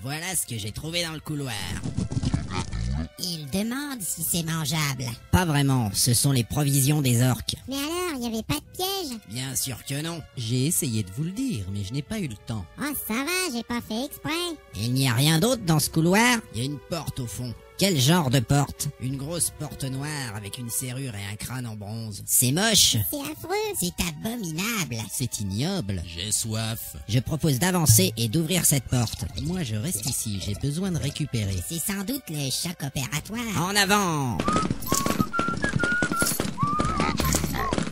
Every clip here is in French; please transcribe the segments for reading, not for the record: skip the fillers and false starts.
Voilà ce que j'ai trouvé dans le couloir. Il demande si c'est mangeable. Pas vraiment, ce sont les provisions des orques. Mais alors, il n'y avait pas de piège? Bien sûr que non. J'ai essayé de vous le dire, mais je n'ai pas eu le temps. Oh, ça va, j'ai pas fait exprès. Il n'y a rien d'autre dans ce couloir? Il y a une porte au fond. Quel genre de porte? Une grosse porte noire avec une serrure et un crâne en bronze. C'est moche. C'est affreux. C'est abominable. C'est ignoble. J'ai soif. Je propose d'avancer et d'ouvrir cette porte. Moi, je reste ici, j'ai besoin de récupérer. C'est sans doute le choc opératoire. En avant!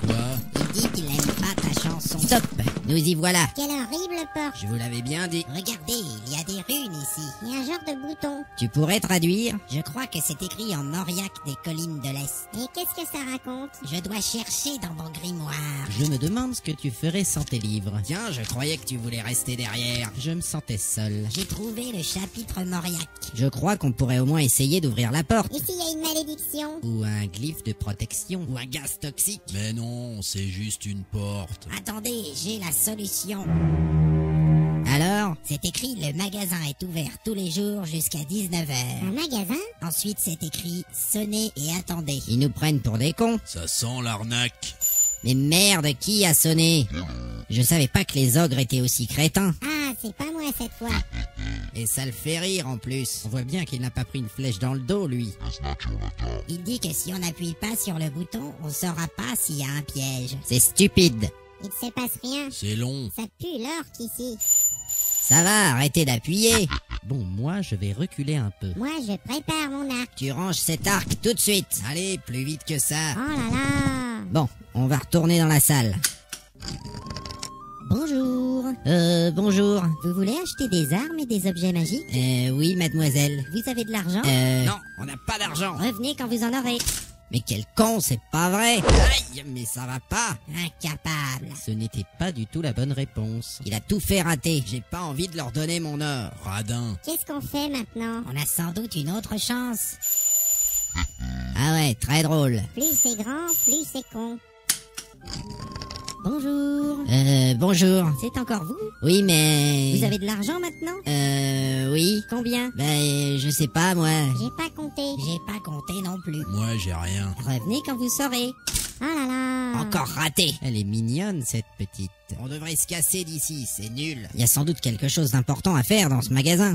Quoi? Il dit qu'il n'aime pas ta chanson. Stop! Nous y voilà. Quelle horrible porte. Je vous l'avais bien dit. Regardez, il y a des runes ici. Il y a un genre de bouton. Tu pourrais traduire? Je crois que c'est écrit en Auriac des collines de l'Est. Et qu'est-ce que ça raconte? Je dois chercher dans mon grimoire. Je me demande ce que tu ferais sans tes livres. Tiens, je croyais que tu voulais rester derrière. Je me sentais seul. J'ai trouvé le chapitre Mauriac. Je crois qu'on pourrait au moins essayer d'ouvrir la porte. Et s'il y a une malédiction? Ou un glyphe de protection. Ou un gaz toxique. Mais non, c'est juste une porte. Attendez, j'ai la solution. Alors? C'est écrit, le magasin est ouvert tous les jours jusqu'à 19h. Un magasin? Ensuite, c'est écrit, sonnez et attendez. Ils nous prennent pour des cons. Ça sent l'arnaque. Mais merde, qui a sonné? Je savais pas que les ogres étaient aussi crétins. Ah, c'est pas moi cette fois. Et ça le fait rire en plus. On voit bien qu'il n'a pas pris une flèche dans le dos, lui. Il dit que si on n'appuie pas sur le bouton, on saura pas s'il y a un piège. C'est stupide. Il ne se passe rien. C'est long. Ça pue l'orque ici. Ça va, arrêtez d'appuyer. Bon, moi, je vais reculer un peu. Moi, je prépare mon arc. Tu ranges cet arc tout de suite. Allez, plus vite que ça. Oh là là. Bon, on va retourner dans la salle. Bonjour. Bonjour. Vous voulez acheter des armes et des objets magiques? Oui, mademoiselle. Vous avez de l'argent? Non, on n'a pas d'argent. Revenez quand vous en aurez. Mais quel con, c'est pas vrai. Aïe, mais ça va pas. Incapable. Ce n'était pas du tout la bonne réponse. Il a tout fait rater. J'ai pas envie de leur donner mon or. Radin. Qu'est-ce qu'on fait maintenant? On a sans doute une autre chance. Ah ouais, très drôle. Plus c'est grand, plus c'est con. Bonjour. Bonjour. C'est encore vous? Oui, mais... Vous avez de l'argent maintenant? Oui. Combien? Ben, je sais pas, moi. J'ai pas compté. J'ai pas compté non plus. Moi, j'ai rien. Revenez quand vous saurez. Oh là là. Encore raté. Elle est mignonne, cette petite. On devrait se casser d'ici, c'est nul. Il y a sans doute quelque chose d'important à faire dans ce magasin.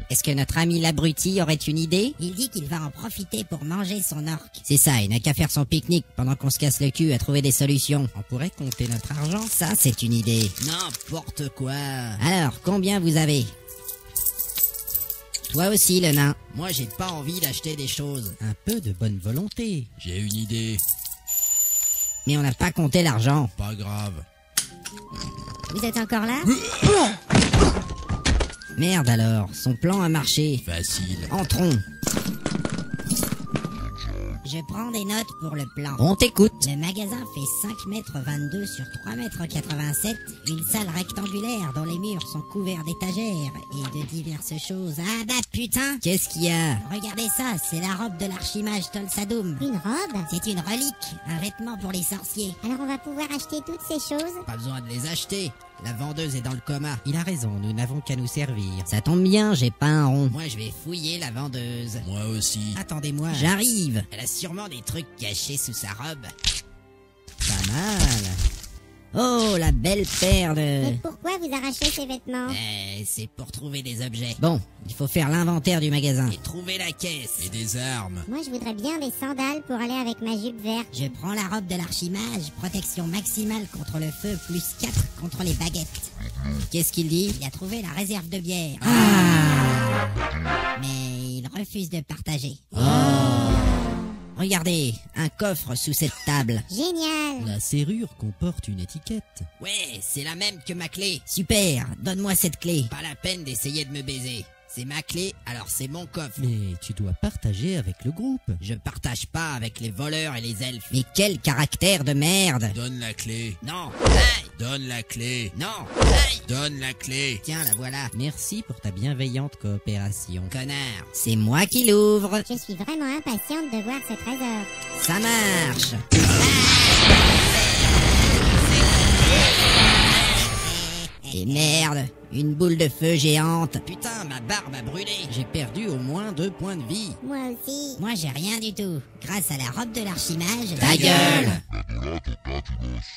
Est-ce que notre ami l'abruti aurait une idée? Il dit qu'il va en profiter pour manger son orque. C'est ça, il n'a qu'à faire son pique-nique pendant qu'on se casse le cul à trouver des solutions. On pourrait compter notre argent, ça c'est une idée. N'importe quoi. Alors, combien vous avez? Toi aussi, le nain. Moi, j'ai pas envie d'acheter des choses. Un peu de bonne volonté. J'ai une idée. Mais on n'a pas compté l'argent. Pas grave. Vous êtes encore là? Merde alors, son plan a marché. Facile. Entrons. Je prends des notes pour le plan. On t'écoute. Le magasin fait 5 mètres 22 sur 3 mètres 87, une salle rectangulaire dont les murs sont couverts d'étagères et de diverses choses. Ah bah putain! Qu'est-ce qu'il y a? Regardez ça, c'est la robe de l'archimage Tolsadoum. Une robe? C'est une relique, un vêtement pour les sorciers. Alors on va pouvoir acheter toutes ces choses? Pas besoin de les acheter. La vendeuse est dans le coma. Il a raison, nous n'avons qu'à nous servir. Ça tombe bien, j'ai pas un rond. Moi, je vais fouiller la vendeuse. Moi aussi. Attendez-moi. J'arrive. Elle a sûrement des trucs cachés sous sa robe. Pas mal. Oh, la belle paire de... Mais pourquoi vous arrachez ces vêtements? C'est pour trouver des objets. Bon, il faut faire l'inventaire du magasin. Et trouver la caisse. Et des armes. Moi je voudrais bien des sandales pour aller avec ma jupe verte. Je prends la robe de l'archimage, protection maximale contre le feu, plus 4 contre les baguettes. Qu'est-ce qu'il dit? Il a trouvé la réserve de bière. Mais il refuse de partager. Regardez, un coffre sous cette table. Génial! La serrure comporte une étiquette. Ouais, c'est la même que ma clé. Super, donne-moi cette clé. Pas la peine d'essayer de me baiser. C'est ma clé, alors c'est mon coffre. Mais tu dois partager avec le groupe. Je partage pas avec les voleurs et les elfes. Mais quel caractère de merde! Donne la clé. Non! Hey! Donne la clé. Non! Hey! Donne la clé. Tiens, la voilà. Merci pour ta bienveillante coopération. Connard, c'est moi qui l'ouvre. Je suis vraiment impatiente de voir ce trésor. Ça marche. Et merde, Une boule de feu géante. Putain, ma barbe a brûlé. J'ai perdu au moins 2 points de vie. Moi aussi. Moi, j'ai rien du tout. Grâce à la robe de l'archimage... Ta gueule!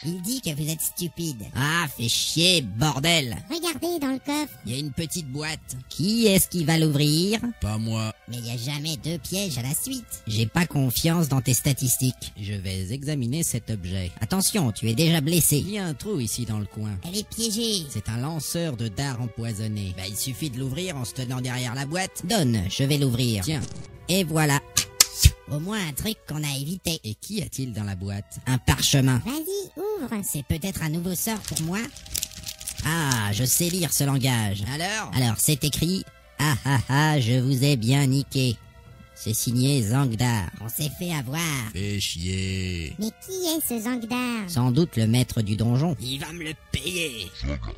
Il dit que vous êtes stupide. Ah, fais chier, bordel. Regardez dans le coffre. Il y a une petite boîte. Qui est-ce qui va l'ouvrir? Pas moi. Mais il n'y a jamais 2 pièges à la suite. J'ai pas confiance dans tes statistiques. Je vais examiner cet objet. Attention, tu es déjà blessé. Il y a un trou ici dans le coin. Elle est piégée. C'est un lanceur de dards empoisonnés. Bah, il suffit de l'ouvrir en se tenant derrière la boîte. Donne, je vais l'ouvrir. Tiens, Et voilà, Au moins un truc qu'on a évité. et qu'y a-t-il dans la boîte? un parchemin. Vas-y, ouvre. C'est peut-être un nouveau sort pour moi. Ah, je sais lire ce langage. Alors, c'est écrit « Ah ah ah, je vous ai bien niqué ». C'est signé Zangdar. On s'est fait avoir. Fais chier. Mais qui est ce Zangdar? Sans doute le maître du donjon. Il va me le payer.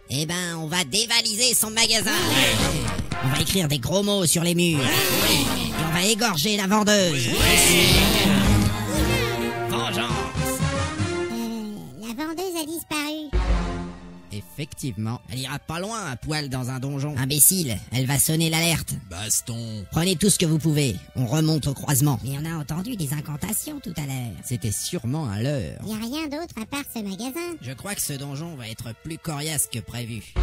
Eh ben, on va dévaliser son magasin. On va écrire des gros mots sur les murs. Et on va égorger la vendeuse. Vengeance. La vendeuse a disparu. Effectivement. Elle ira pas loin à poil dans un donjon. Imbécile, elle va sonner l'alerte. Baston. Prenez tout ce que vous pouvez. On remonte au croisement. Mais on a entendu des incantations tout à l'heure. C'était sûrement un leurre. Il n'y a rien d'autre à part ce magasin. Je crois que ce donjon va être plus coriace que prévu.